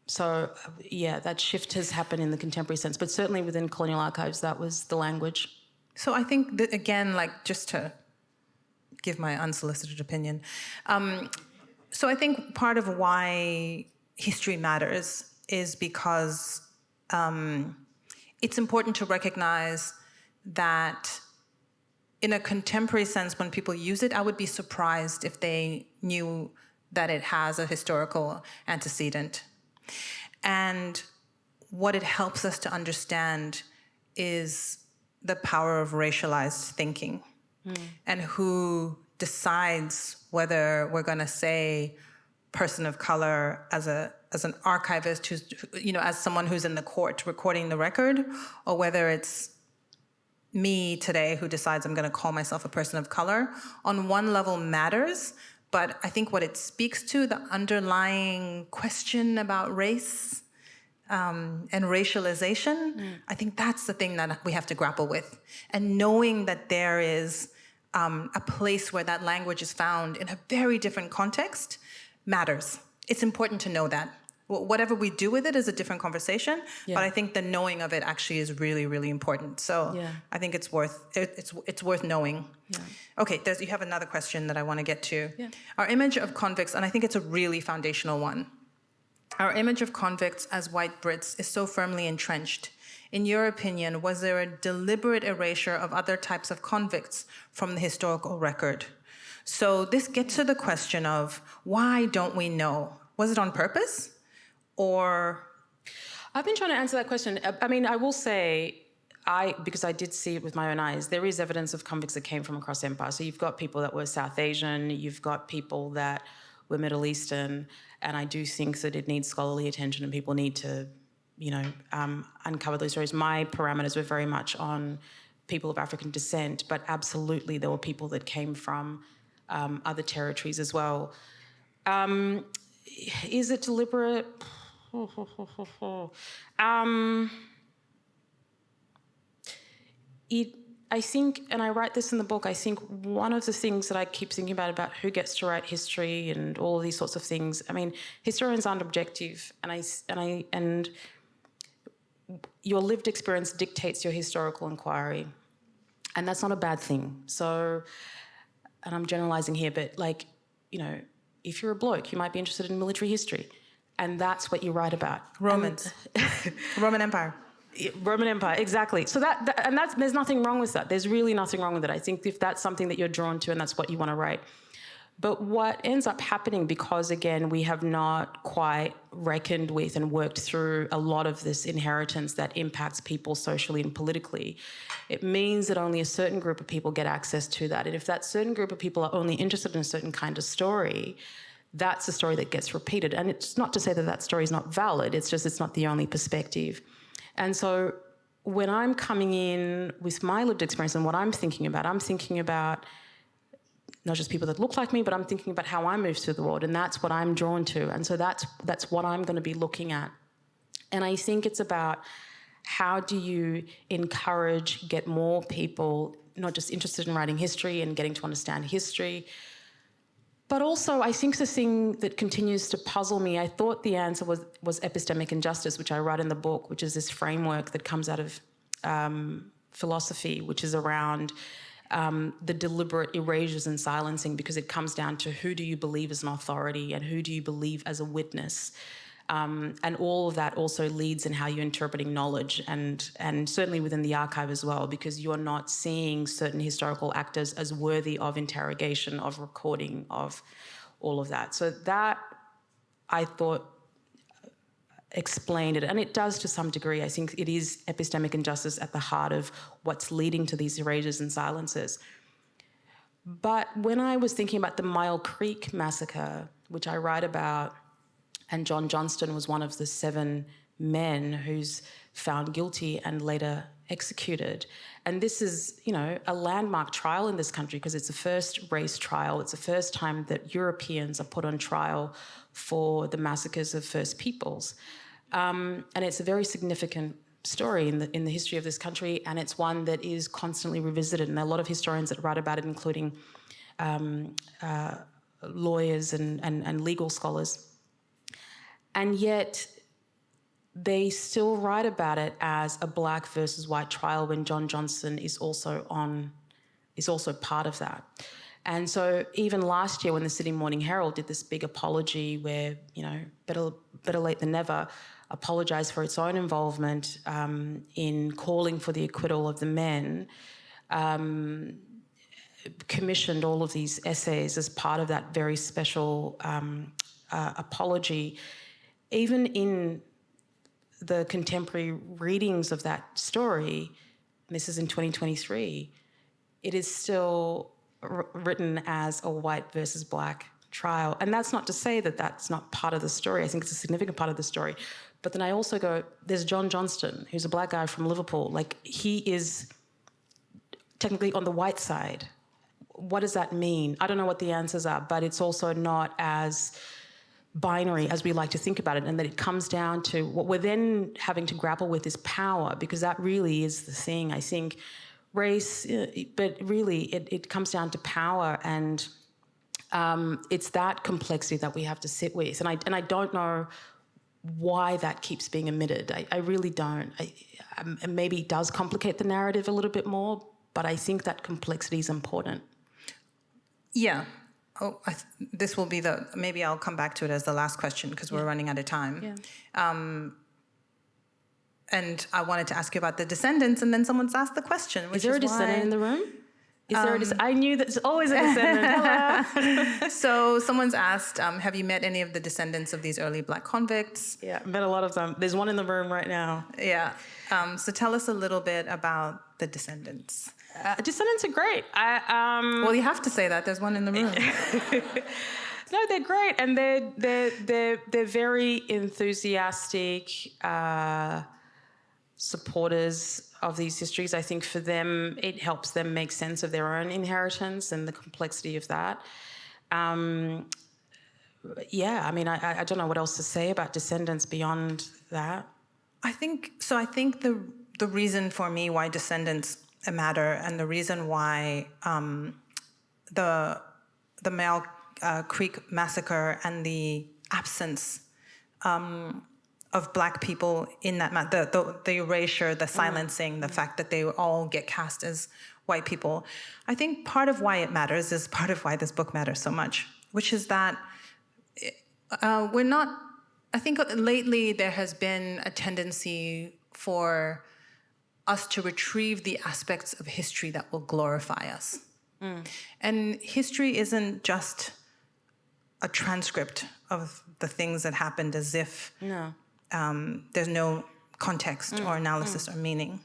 So, yeah, that shift has happened in the contemporary sense, but certainly within colonial archives, that was the language. So I think that, again, like, just to give my unsolicited opinion, so I think part of why history matters is because it's important to recognize that in a contemporary sense, when people use it, I would be surprised if they knew that it has a historical antecedent. And what it helps us to understand is the power of racialized thinking and who decides whether we're going to say person of color as an archivist who's, as someone who's in the court recording the record, or whether it's me today who decides I'm going to call myself a person of color. On one level matters, but I think what it speaks to, the underlying question about race and racialization, I think that's the thing that we have to grapple with. And knowing that there is a place where that language is found in a very different context matters. It's important to know that. Whatever we do with it is a different conversation, but I think the knowing of it actually is really, really important. So I think it's worth knowing. Yeah. Okay, you have another question that I want to get to. Yeah. Our image of convicts, and I think it's a really foundational one. Our image of convicts as white Brits is so firmly entrenched. In your opinion, was there a deliberate erasure of other types of convicts from the historical record? So this gets to the question of, why don't we know? Was it on purpose? Or? I've been trying to answer that question. I mean, I will say, because I did see it with my own eyes, there is evidence of convicts that came from across empire. So you've got people that were South Asian, you've got people that were Middle Eastern, and I do think that it needs scholarly attention and people need to, uncover those stories. My parameters were very much on people of African descent, but absolutely there were people that came from other territories as well. Is it deliberate? I think, and I write this in the book, I think one of the things that I keep thinking about who gets to write history and all of these sorts of things, I mean, historians aren't objective, and your lived experience dictates your historical inquiry, and that's not a bad thing. So, and I'm generalizing here, but if you're a bloke, you might be interested in military history, and that's what you write about. Romans. Roman Empire. Roman Empire, exactly. So there's nothing wrong with that. There's really nothing wrong with it. I think if that's something that you're drawn to and that's what you want to write. But what ends up happening, because again, we have not quite reckoned with and worked through a lot of this inheritance that impacts people socially and politically, it means that only a certain group of people get access to that. And if that certain group of people are only interested in a certain kind of story, that's the story that gets repeated. And it's not to say that that story is not valid, it's just it's not the only perspective. And so when I'm coming in with my lived experience and what I'm thinking about not just people that look like me, but I'm thinking about how I move through the world, and that's what I'm drawn to. And so that's what I'm going to be looking at. And I think it's about how do you encourage, get more people not just interested in writing history and getting to understand history, but also I think the thing that continues to puzzle me, I thought the answer was epistemic injustice, which I write in the book, which is this framework that comes out of philosophy, which is around the deliberate erasures and silencing, because it comes down to who do you believe as an authority and who do you believe as a witness. And all of that also leads in how you're interpreting knowledge, and certainly within the archive as well, because you're not seeing certain historical actors as worthy of interrogation, of recording, of all of that. So that, I thought, explained it, and it does to some degree. I think it is epistemic injustice at the heart of what's leading to these erasures and silences. But when I was thinking about the Mile Creek massacre, which I write about, and John Johnston was one of the 7 men who's found guilty and later executed. And this is, you know, a landmark trial in this country because it's the first race trial. It's the first time that Europeans are put on trial for the massacres of First Peoples. And it's a very significant story in the history of this country, and it's one that is constantly revisited. And there are a lot of historians that write about it, including lawyers and legal scholars. And yet they still write about it as a black versus white trial when John Johnston is also part of that. And so even last year when the Sydney Morning Herald did this big apology where, you know, better late than never, apologised for its own involvement in calling for the acquittal of the men, commissioned all of these essays as part of that very special apology. Even in the contemporary readings of that story, and this is in 2023, it is still written as a white versus black trial. And that's not to say that that's not part of the story. I think it's a significant part of the story. But then I also go, there's John Johnston, who's a black guy from Liverpool. Like, he is technically on the white side. What does that mean? I don't know what the answers are, but it's also not as binary as we like to think about it, and that it comes down to what we're then having to grapple with is power, because that really is the thing. I think race, but really it comes down to power, and it's that complexity that we have to sit with. And I don't know why that keeps being omitted. I really don't. Maybe it does complicate the narrative a little bit more, but I think that complexity is important. Yeah. Oh, this will be maybe I'll come back to it as the last question because we're running out of time. Yeah. And I wanted to ask you about the descendants, and then someone's asked the question. Is there a descendant in the room? Is there I knew that there's always a descendant. Hello. So someone's asked, have you met any of the descendants of these early black convicts? Yeah, met a lot of them. There's one in the room right now. Yeah. So tell us a little bit about the descendants. Descendants are great. Well, you have to say that. There's one in the room. No, they're great, and they're very enthusiastic supporters of these histories. I think for them, it helps them make sense of their own inheritance and the complexity of that. Yeah, I mean, I don't know what else to say about descendants beyond that. I think the reason for me why descendants matter, and the reason why the Mile Creek massacre and the absence of black people in that the erasure, the silencing, the fact that they all get cast as white people, I think part of why it matters is part of why this book matters so much, which is that we're not. I think lately there has been a tendency for us to retrieve the aspects of history that will glorify us. And history isn't just a transcript of the things that happened as if there's no context or analysis or meaning.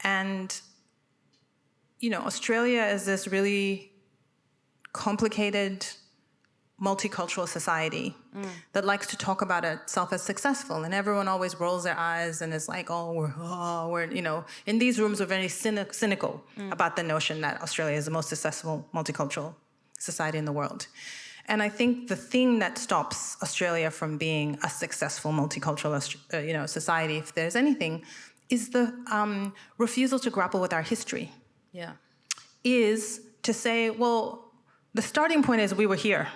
And, you know, Australia is this really complicated, multicultural society that likes to talk about itself as successful, and everyone always rolls their eyes and is like, we're you know, in these rooms we're very cynical about the notion that Australia is the most successful multicultural society in the world. And I think the thing that stops Australia from being a successful multicultural society, if there's anything, is the refusal to grapple with our history. Yeah. Is to say, well, the starting point is we were here.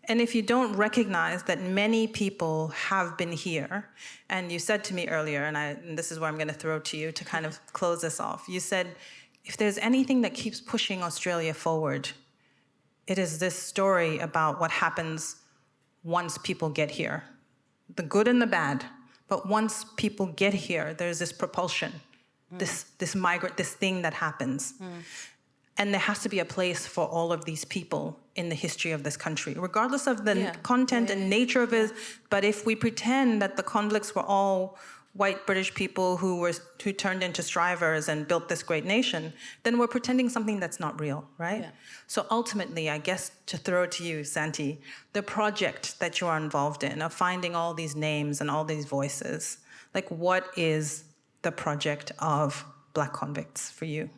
And if you don't recognize that many people have been here, and you said to me earlier, and this is where I'm going to throw to you to kind of close this off, you said, if there's anything that keeps pushing Australia forward, it is this story about what happens once people get here, the good and the bad. But once people get here, there's this propulsion, this thing that happens. And there has to be a place for all of these people in the history of this country, regardless of the content and nature of it. But if we pretend that the convicts were all white British people who turned into strivers and built this great nation, then we're pretending something that's not real, right? Yeah. So ultimately, I guess to throw it to you, Santi, the project that you are involved in of finding all these names and all these voices, like what is the project of Black convicts for you?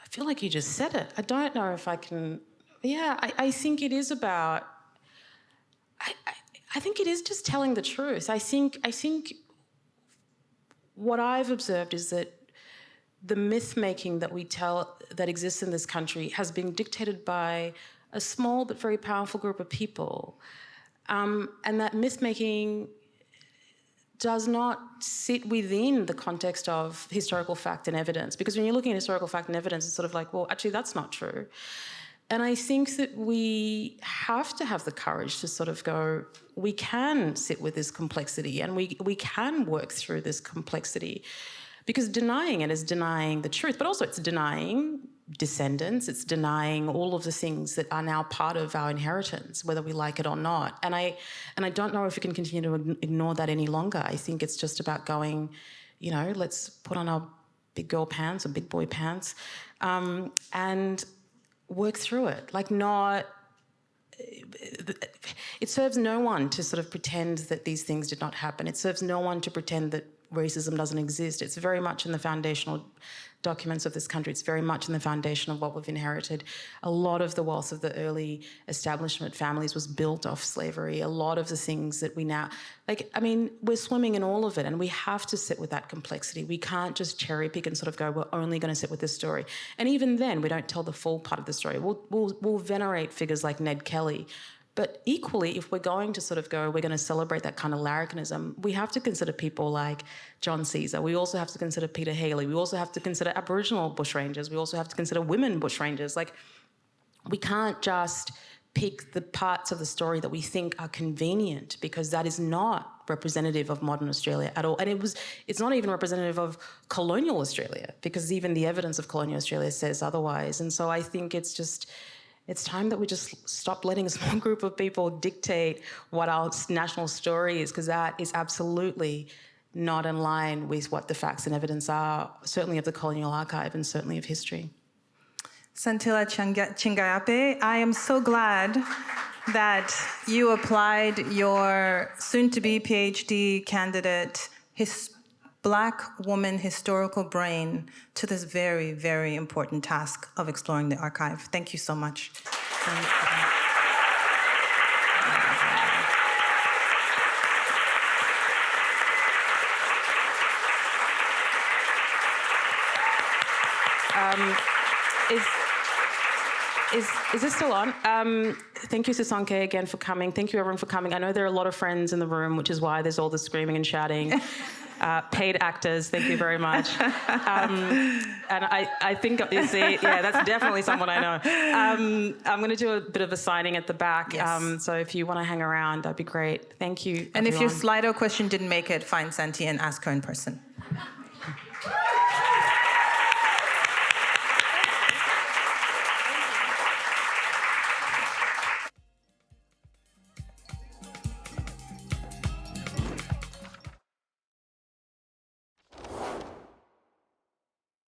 I feel like you just said it. I don't know if I can... Yeah, I think it is about... I think it is just telling the truth. I think what I've observed is that the myth-making that we tell that exists in this country has been dictated by a small but very powerful group of people. And that myth-making does not sit within the context of historical fact and evidence. Because when you're looking at historical fact and evidence, it's sort of like, well, actually, that's not true. And I think that we have to have the courage to sort of go, we can sit with this complexity and we can work through this complexity. Because denying it is denying the truth, but also it's denying descendants, it's denying all of the things that are now part of our inheritance, whether we like it or not. And I don't know if we can continue to ignore that any longer. I think it's just about going, you know, let's put on our big girl pants or big boy pants and work through it. Like it serves no one to sort of pretend that these things did not happen. It serves no one to pretend that racism doesn't exist. It's very much in the foundational documents of this country. It's very much in the foundation of what we've inherited. A lot of the wealth of the early establishment families was built off slavery. A lot of the things that we now... Like, I mean, we're swimming in all of it, and we have to sit with that complexity. We can't just cherry pick and sort of go, we're only going to sit with this story. And even then, we don't tell the full part of the story. We'll venerate figures like Ned Kelly. But equally, if we're going to sort of go, we're going to celebrate that kind of larrikinism, we have to consider people like John Caesar. We also have to consider Peter Haley. We also have to consider Aboriginal bushrangers. We also have to consider women bushrangers. Like, we can't just pick the parts of the story that we think are convenient, because that is not representative of modern Australia at all. And it's not even representative of colonial Australia, because even the evidence of colonial Australia says otherwise. And so I think it's time that we just stop letting a small group of people dictate what our national story is, because that is absolutely not in line with what the facts and evidence are, certainly of the colonial archive and certainly of history. Santilla Chingaipe, I am so glad that you applied your soon-to-be PhD candidate, Black woman historical brain to this very, very important task of exploring the archive. Thank you so much. Is this still on? Thank you, Sisonke, again for coming. Thank you, everyone, for coming. I know there are a lot of friends in the room, which is why there's all the screaming and shouting. Paid actors, thank you very much. And I think, you see, yeah, that's definitely someone I know. I'm going to do a bit of a signing at the back. Yes. So if you want to hang around, that'd be great. Thank you, and everyone. If your Slido question didn't make it, find Santi and ask her in person.